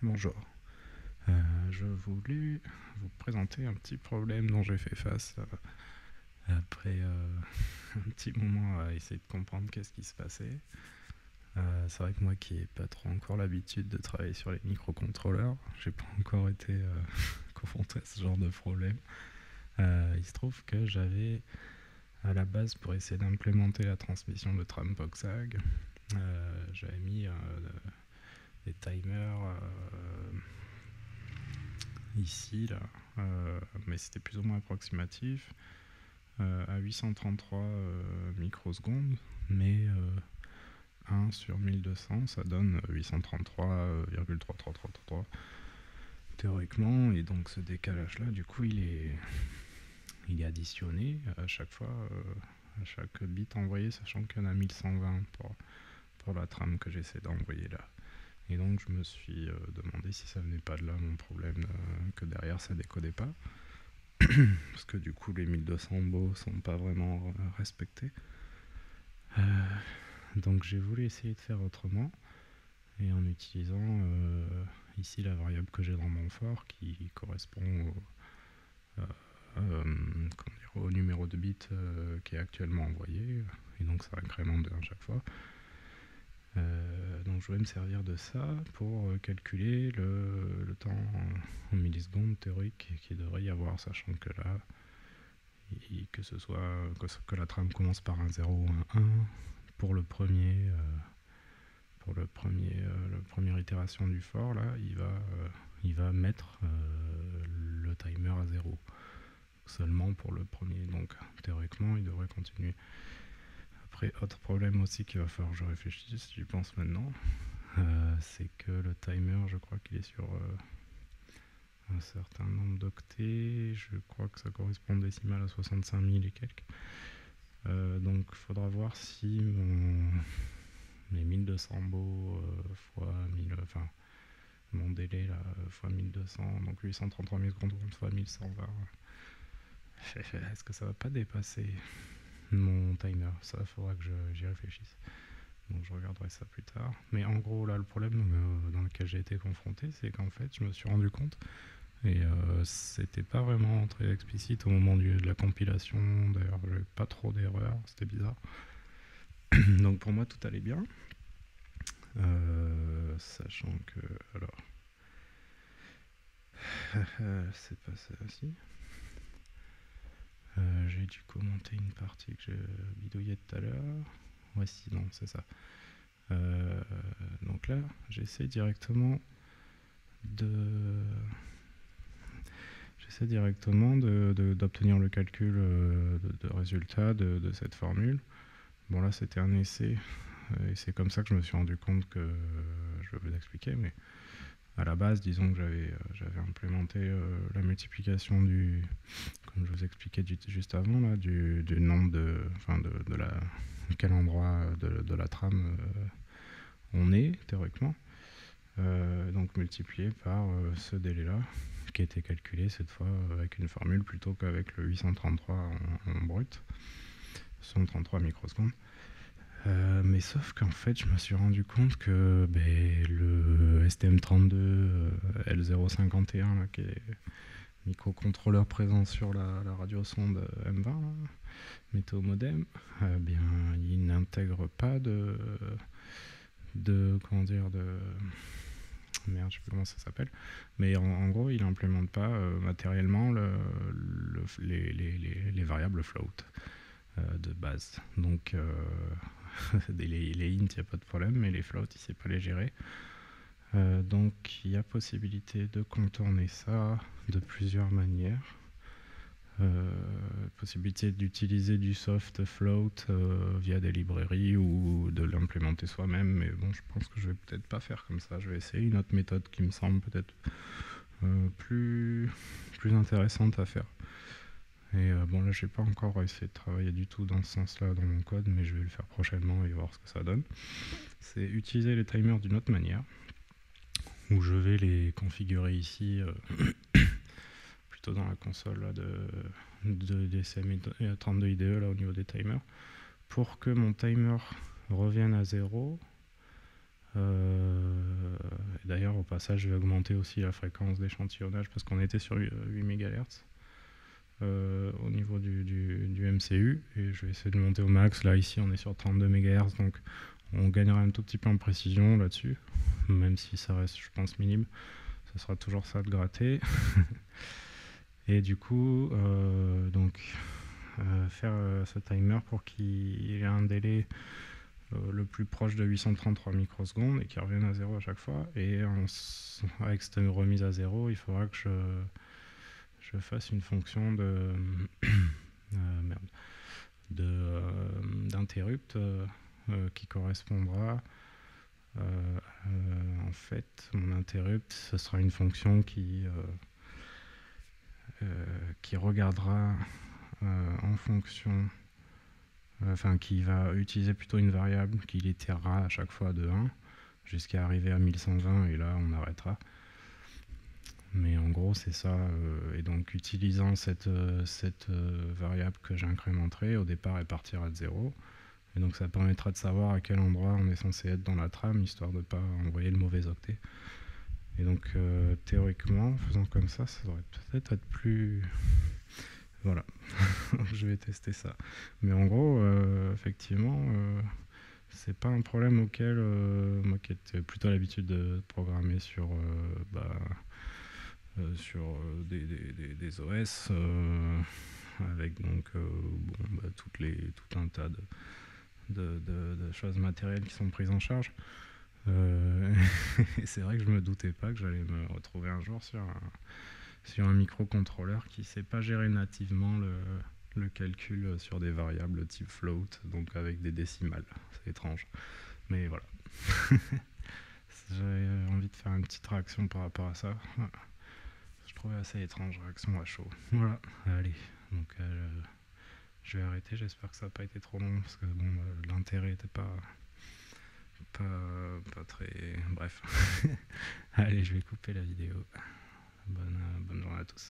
Bonjour. Je voulais vous présenter un petit problème dont j'ai fait face après un petit moment à essayer de comprendre qu'est-ce qui se passait. C'est vrai que moi qui n'ai pas trop encore l'habitude de travailler sur les microcontrôleurs, j'ai pas encore été confronté à ce genre de problème. Il se trouve que j'avais à la base pour essayer d'implémenter la transmission de Tram-POXAG, j'avais mis des timers ici, là, mais c'était plus ou moins approximatif, à 833 microsecondes, mais 1 sur 1200, ça donne 833,3333 théoriquement, et donc ce décalage-là, du coup, il est additionné à chaque fois, à chaque bit envoyé, sachant qu'il y en a 1120 pour la trame que j'essaie d'envoyer là. Et donc je me suis demandé si ça venait pas de là mon problème, que derrière ça décodait pas. Parce que du coup les 1200 baux sont pas vraiment respectés. Donc j'ai voulu essayer de faire autrement, et en utilisant ici la variable que j'ai dans mon for qui correspond au numéro de bit qui est actuellement envoyé, et donc ça incrémente de 1 chaque fois. Donc je vais me servir de ça pour calculer le temps en millisecondes théorique qu'il devrait y avoir, sachant que là, que ce soit que la trame commence par un 0 ou un 1 pour la première itération du for, là il va mettre le timer à 0 seulement pour le premier, donc théoriquement il devrait continuer. Après, autre problème aussi qu'il va falloir que je réfléchisse, j'y pense maintenant, c'est que le timer, je crois qu'il est sur un certain nombre d'octets, je crois que ça correspond en décimale à 65 000 et quelques. Donc il faudra voir si mes 1200 baux fois 1000, enfin mon délai là, fois 1200, donc 833 millisecondes fois 1120, est-ce que ça va pas dépasser mon timer? Ça, il faudra que j'y réfléchisse. Donc je regarderai ça plus tard. Mais en gros, là, le problème dans lequel j'ai été confronté, c'est qu'en fait, je me suis rendu compte, et c'était pas vraiment très explicite au moment de la compilation, d'ailleurs, j'avais pas trop d'erreurs, c'était bizarre. Donc pour moi, tout allait bien. Sachant que, alors, c'est pas ça aussi. J'ai dû commenter une partie que j'ai bidouillée tout à l'heure. Ouais, si, non, c'est ça. Donc là, j'essaie directement d'obtenir le calcul de résultat de cette formule. Bon, là, c'était un essai, et c'est comme ça que je me suis rendu compte que je vais vous expliquer, mais à la base, disons que j'avais implémenté la multiplication comme je vous expliquais juste avant, là, du nombre de quel endroit de la trame on est, théoriquement. Donc multiplié par ce délai-là, qui a été calculé cette fois avec une formule plutôt qu'avec le 833 en brut, 133 microsecondes. Mais sauf qu'en fait, je me suis rendu compte que le STM32 L051, là, qui est microcontrôleur présent sur la radiosonde M20, là, météo modem, il n'intègre pas merde, je sais plus comment ça s'appelle, mais en gros, il n'implémente pas matériellement les variables float de base. Donc, les int, il n'y a pas de problème, mais les floats, il ne sait pas les gérer. Donc, il y a possibilité de contourner ça de plusieurs manières. Possibilité d'utiliser du soft float via des librairies ou de l'implémenter soi-même, mais bon, je pense que je vais peut-être pas faire comme ça. Je vais essayer une autre méthode qui me semble peut-être plus intéressante à faire. Et bon, là, j'ai pas encore essayé de travailler du tout dans ce sens-là dans mon code, mais je vais le faire prochainement et voir ce que ça donne. C'est utiliser les timers d'une autre manière, où je vais les configurer ici plutôt dans la console là, de DSM32 IDE là, au niveau des timers, pour que mon timer revienne à 0. D'ailleurs, au passage, je vais augmenter aussi la fréquence d'échantillonnage parce qu'on était sur 8 MHz au niveau du MCU, et je vais essayer de monter au max. Là, ici, on est sur 32 MHz, donc on gagnera un tout petit peu en précision là-dessus, même si ça reste, je pense, minime. Ça sera toujours ça de gratter. Et du coup, faire ce timer pour qu'il ait un délai le plus proche de 833 microsecondes et qu'il revienne à 0 à chaque fois. Et avec cette remise à 0, il faudra que je fasse une fonction d'interrupt qui correspondra. En fait, mon interrupt, ce sera une fonction qui regardera en fonction, qui va utiliser plutôt une variable qui l'itérera à chaque fois de 1 jusqu'à arriver à 1120, et là on arrêtera. Mais en gros c'est ça, et donc utilisant cette variable que j'incrémenterai, au départ elle partira de 0, et donc ça permettra de savoir à quel endroit on est censé être dans la trame, histoire de ne pas envoyer le mauvais octet. Et donc théoriquement, en faisant comme ça, ça devrait peut-être être plus... Voilà, je vais tester ça. Mais en gros, effectivement, c'est pas un problème auquel moi qui ai plutôt l'habitude de programmer sur des OS avec donc tout un tas de choses matérielles qui sont prises en charge. Et c'est vrai que je me doutais pas que j'allais me retrouver un jour sur un microcontrôleur qui ne sait pas gérer nativement le calcul sur des variables type float, donc avec des décimales. C'est étrange. Mais voilà. J'avais envie de faire une petite réaction par rapport à ça. Je trouvais assez étrange, réaction à chaud. Voilà, allez. Donc je vais arrêter, j'espère que ça n'a pas été trop long, parce que bon, l'intérêt n'était pas très... Bref. Allez, je vais couper la vidéo. Bonne journée à tous.